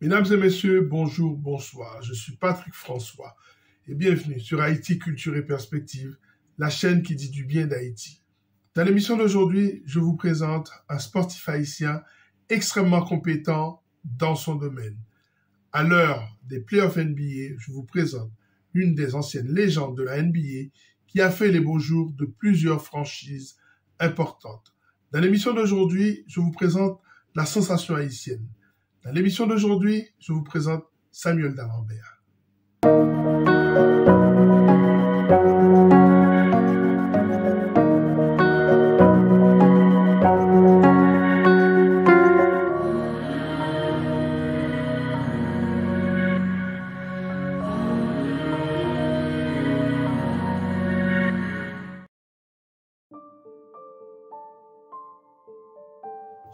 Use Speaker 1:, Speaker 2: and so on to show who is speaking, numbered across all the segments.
Speaker 1: Mesdames et messieurs, bonjour, bonsoir. Je suis Patrick François et bienvenue sur Haïti Culture et Perspective, la chaîne qui dit du bien d'Haïti. Dans l'émission d'aujourd'hui, je vous présente un sportif haïtien extrêmement compétent dans son domaine. À l'heure des playoffs NBA, je vous présente une des anciennes légendes de la NBA qui a fait les beaux jours de plusieurs franchises importantes. Dans l'émission d'aujourd'hui, je vous présente la sensation haïtienne. Dans l'émission d'aujourd'hui, je vous présente Samuel D'Alembert.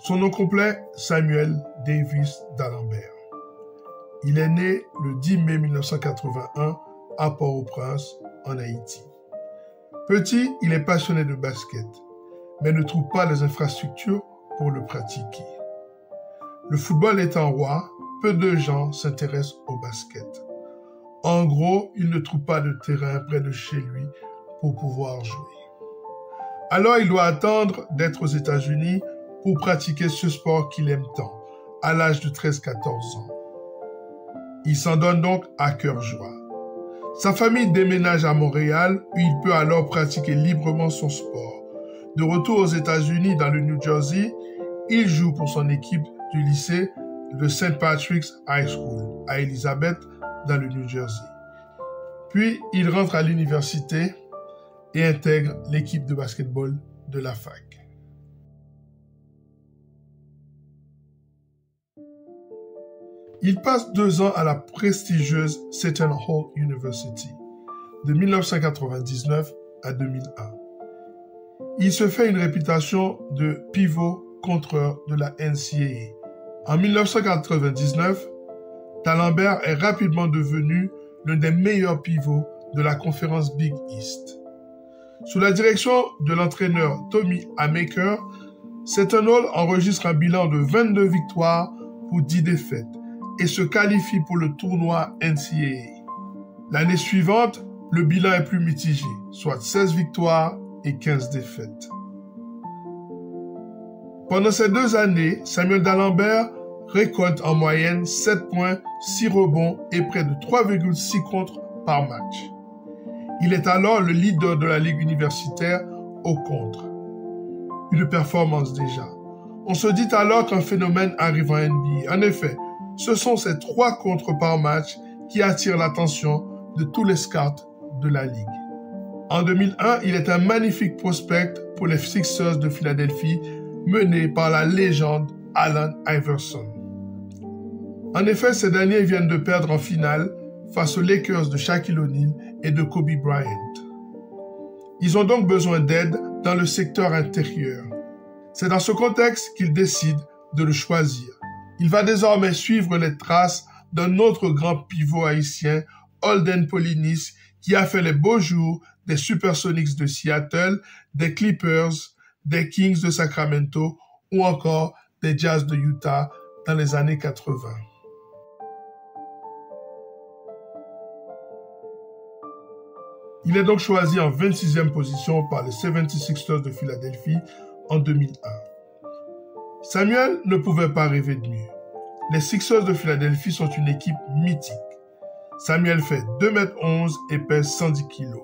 Speaker 1: Son nom complet, Samuel Davis D'Alembert. Il est né le 10 mai 1981 à Port-au-Prince, en Haïti. Petit, il est passionné de basket, mais ne trouve pas les infrastructures pour le pratiquer. Le football étant roi, peu de gens s'intéressent au basket. En gros, il ne trouve pas de terrain près de chez lui pour pouvoir jouer. Alors, il doit attendre d'être aux États-Unis pour pratiquer ce sport qu'il aime tant, à l'âge de 13-14 ans. Il s'en donne donc à cœur joie. Sa famille déménage à Montréal, où il peut alors pratiquer librement son sport. De retour aux États-Unis dans le New Jersey, il joue pour son équipe du lycée de St. Patrick's High School, à Elizabeth, dans le New Jersey. Puis, il rentre à l'université et intègre l'équipe de basketball de la fac. Il passe 2 ans à la prestigieuse Seton Hall University, de 1999 à 2001. Il se fait une réputation de pivot contreur de la NCAA. En 1999, D'Alembert est rapidement devenu l'un des meilleurs pivots de la conférence Big East. Sous la direction de l'entraîneur Tommy Amaker, Seton Hall enregistre un bilan de 22 victoires pour 10 défaites et se qualifie pour le tournoi NCAA. L'année suivante, le bilan est plus mitigé, soit 16 victoires et 15 défaites. Pendant ces 2 années, Samuel D'Alembert récolte en moyenne 7 points, 6 rebonds et près de 3,6 contres par match. Il est alors le leader de la ligue universitaire au contre. Une performance déjà. On se dit alors qu'un phénomène arrive en NBA. En effet, ce sont ces 3 contres par match qui attirent l'attention de tous les scouts de la ligue. En 2001, il est un magnifique prospect pour les Sixers de Philadelphie, menés par la légende Allen Iverson. En effet, ces derniers viennent de perdre en finale face aux Lakers de Shaquille O'Neal et de Kobe Bryant. Ils ont donc besoin d'aide dans le secteur intérieur. C'est dans ce contexte qu'ils décident de le choisir. Il va désormais suivre les traces d'un autre grand pivot haïtien, Holden Polynice, qui a fait les beaux jours des Supersonics de Seattle, des Clippers, des Kings de Sacramento ou encore des Jazz de Utah dans les années 80. Il est donc choisi en 26e position par les 76ers de Philadelphie en 2001. Samuel ne pouvait pas rêver de mieux. Les Sixers de Philadelphie sont une équipe mythique. Samuel fait 2,11 m et pèse 110 kg.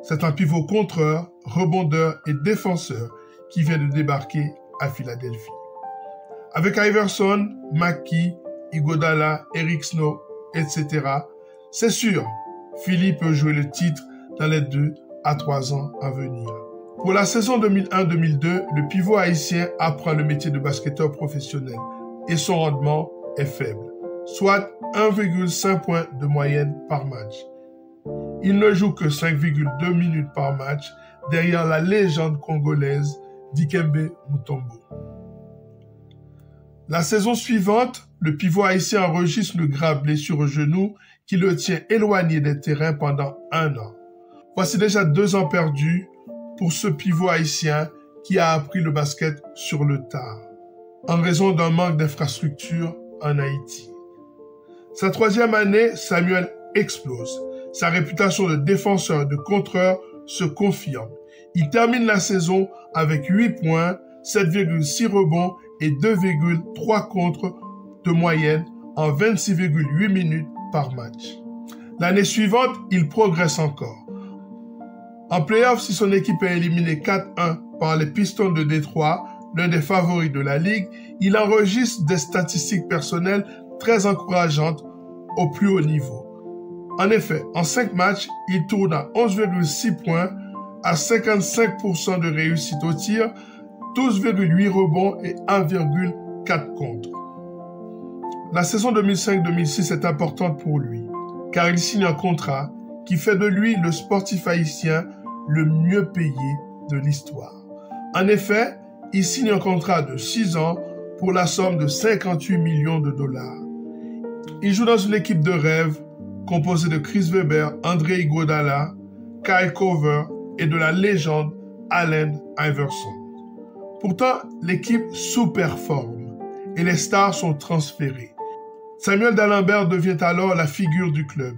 Speaker 1: C'est un pivot contreur, rebondeur et défenseur qui vient de débarquer à Philadelphie. Avec Iverson, McKee, Iguodala, Eric Snow, etc., c'est sûr, Philly peut jouer le titre dans les 2 à 3 ans à venir. Pour la saison 2001-2002, le pivot haïtien apprend le métier de basketteur professionnel et son rendement est faible, soit 1,5 points de moyenne par match. Il ne joue que 5,2 minutes par match derrière la légende congolaise Dikembe Mutombo. La saison suivante, le pivot haïtien enregistre une grave blessure au genou qui le tient éloigné des terrains pendant 1 an. Voici déjà 2 ans perdus pour ce pivot haïtien qui a appris le basket sur le tard. En raison d'un manque d'infrastructures en Haïti. Sa troisième année, Samuel explose. Sa réputation de défenseur et de contreur se confirme. Il termine la saison avec 8 points, 7,6 rebonds et 2,3 contres de moyenne en 26,8 minutes par match. L'année suivante, il progresse encore. En play-off, si son équipe est éliminée 4-1 par les Pistons de Détroit, l'un des favoris de la Ligue, il enregistre des statistiques personnelles très encourageantes au plus haut niveau. En effet, en 5 matchs, il tourne à 11,6 points, à 55% de réussite au tir, 12,8 rebonds et 1,4 contre. La saison 2005-2006 est importante pour lui, car il signe un contrat qui fait de lui le sportif haïtien le mieux payé de l'histoire. En effet, il signe un contrat de 6 ans pour la somme de 58 millions de dollars. Il joue dans une équipe de rêve composée de Chris Webber, André Iguodala, Kyle Korver et de la légende Allen Iverson. Pourtant, l'équipe sous-performe et les stars sont transférées. Samuel Dalembert devient alors la figure du club.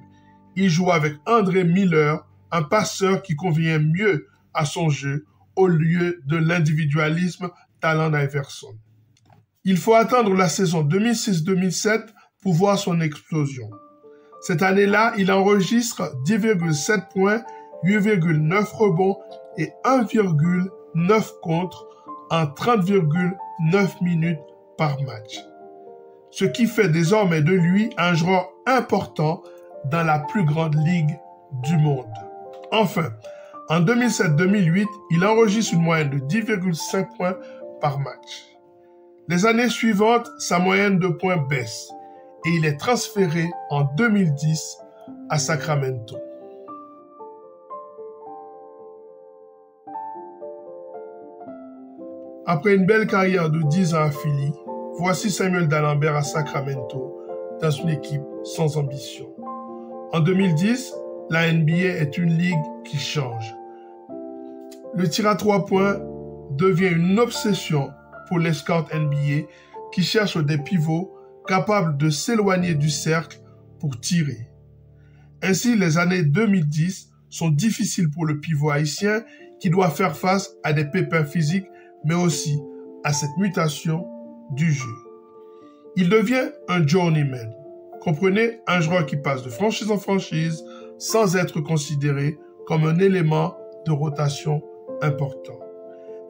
Speaker 1: Il joue avec André Miller, un passeur qui convient mieux à son jeu au lieu de l'individualisme d'Allen Iverson. Il faut attendre la saison 2006-2007 pour voir son explosion. Cette année-là, il enregistre 10,7 points, 8,9 rebonds et 1,9 contre en 30,9 minutes par match. Ce qui fait désormais de lui un joueur important dans la plus grande ligue du monde. Enfin, en 2007-2008, il enregistre une moyenne de 10,5 points par match. Les années suivantes, sa moyenne de points baisse et il est transféré en 2010 à Sacramento. Après une belle carrière de 10 ans à Philly, voici Samuel Dalembert à Sacramento dans une équipe sans ambition. En 2010, la NBA est une ligue qui change. Le tir à 3 points devient une obsession pour les scouts NBA qui cherchent des pivots capables de s'éloigner du cercle pour tirer. Ainsi, les années 2010 sont difficiles pour le pivot haïtien qui doit faire face à des pépins physiques, mais aussi à cette mutation du jeu. Il devient un journeyman. Comprenez, un joueur qui passe de franchise en franchise sans être considéré comme un élément de rotation important.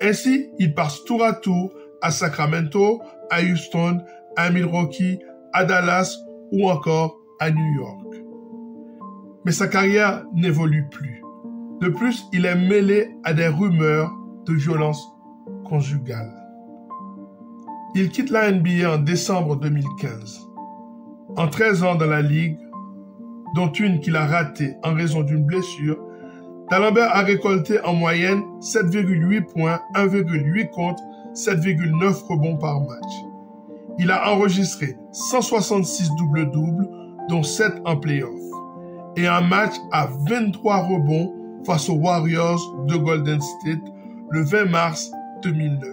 Speaker 1: Ainsi, il passe tour à tour à Sacramento, à Houston, à Milwaukee, à Dallas ou encore à New York. Mais sa carrière n'évolue plus. De plus, il est mêlé à des rumeurs de violence conjugale. Il quitte la NBA en décembre 2015. En 13 ans dans la ligue, dont une qu'il a ratée en raison d'une blessure, Dalembert a récolté en moyenne 7,8 points, 1,8 contre, 7,9 rebonds par match. Il a enregistré 166 double-double, dont 7 en play-off, et un match à 23 rebonds face aux Warriors de Golden State le 20 mars 2009.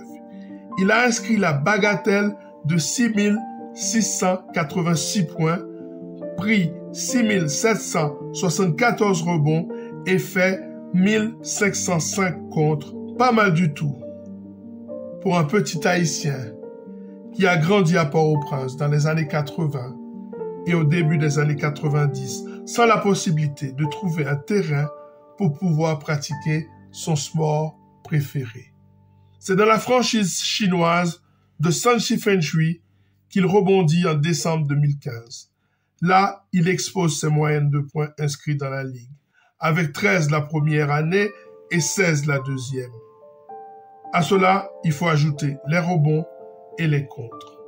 Speaker 1: Il a inscrit la bagatelle de 6686 points, pris 6774 rebonds et fait 1505 contre. Pas mal du tout pour un petit Haïtien qui a grandi à Port-au-Prince dans les années 80 et au début des années 90 sans la possibilité de trouver un terrain pour pouvoir pratiquer son sport préféré. C'est dans la franchise chinoise de Sanchi Fenshui qu'il rebondit en décembre 2015. Là, il expose ses moyennes de points inscrits dans la ligue, avec 13 la première année et 16 la deuxième. À cela, il faut ajouter les rebonds et les contres.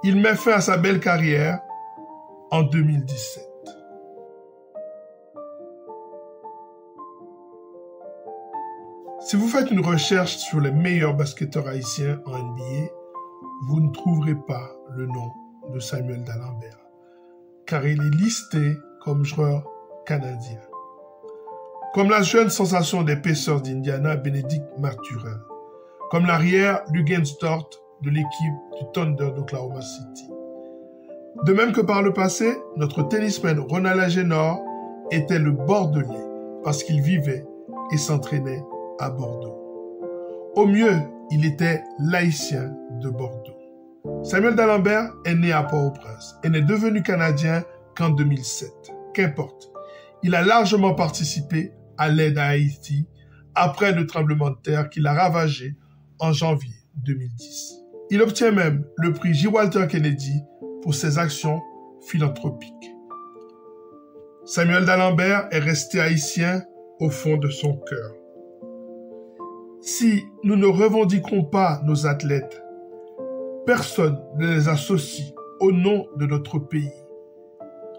Speaker 1: Il met fin à sa belle carrière en 2017. Si vous faites une recherche sur les meilleurs basketteurs haïtiens en NBA, vous ne trouverez pas le nom de Samuel Dalembert, car il est listé comme joueur canadien. Comme la jeune sensation des Pacers d'Indiana, Bénédicte Mathurin, comme l'arrière Luguentz Dort de l'équipe du Thunder d'Oklahoma City. De même que par le passé, notre tennisman Ronald Agénor était le Bordelais parce qu'il vivait et s'entraînait à Bordeaux. Au mieux, il était l'Haïtien de Bordeaux. Samuel D'Alembert est né à Port-au-Prince et n'est devenu Canadien qu'en 2007. Qu'importe, il a largement participé à l'aide à Haïti après le tremblement de terre qui l'a ravagé en janvier 2010. Il obtient même le prix J. Walter Kennedy pour ses actions philanthropiques. Samuel D'Alembert est resté haïtien au fond de son cœur. Si nous ne revendiquons pas nos athlètes, personne ne les associe au nom de notre pays.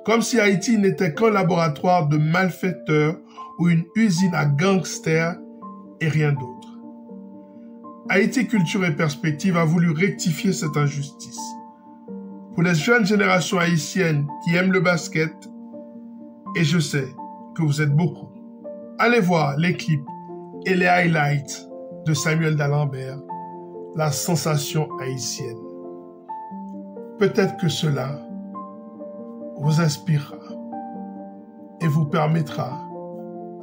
Speaker 1: Comme si Haïti n'était qu'un laboratoire de malfaiteurs ou une usine à gangsters et rien d'autre. Haïti Culture et Perspective a voulu rectifier cette injustice. Pour les jeunes générations haïtiennes qui aiment le basket, et je sais que vous êtes beaucoup, allez voir les clips et les highlights de Samuel D'Alembert, la sensation haïtienne. Peut-être que cela vous inspirera et vous permettra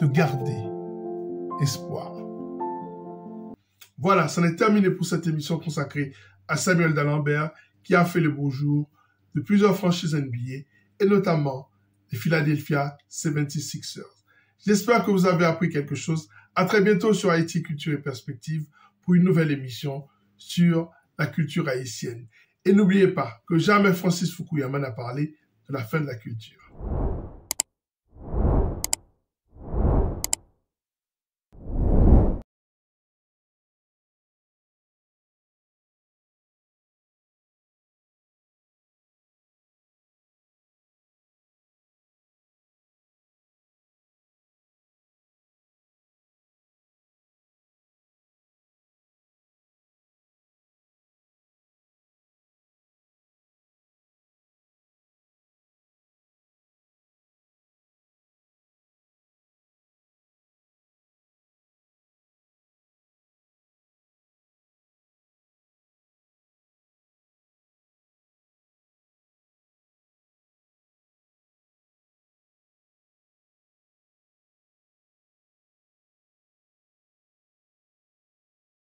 Speaker 1: de garder espoir. Voilà, c'en est terminé pour cette émission consacrée à Samuel D'Alembert qui a fait le beau jour de plusieurs franchises NBA et notamment les Philadelphia 76ers. J'espère que vous avez appris quelque chose. À très bientôt sur Haïti Culture et Perspective pour une nouvelle émission sur la culture haïtienne. Et n'oubliez pas que jamais Francis Fukuyama n'a parlé de la fin de la culture.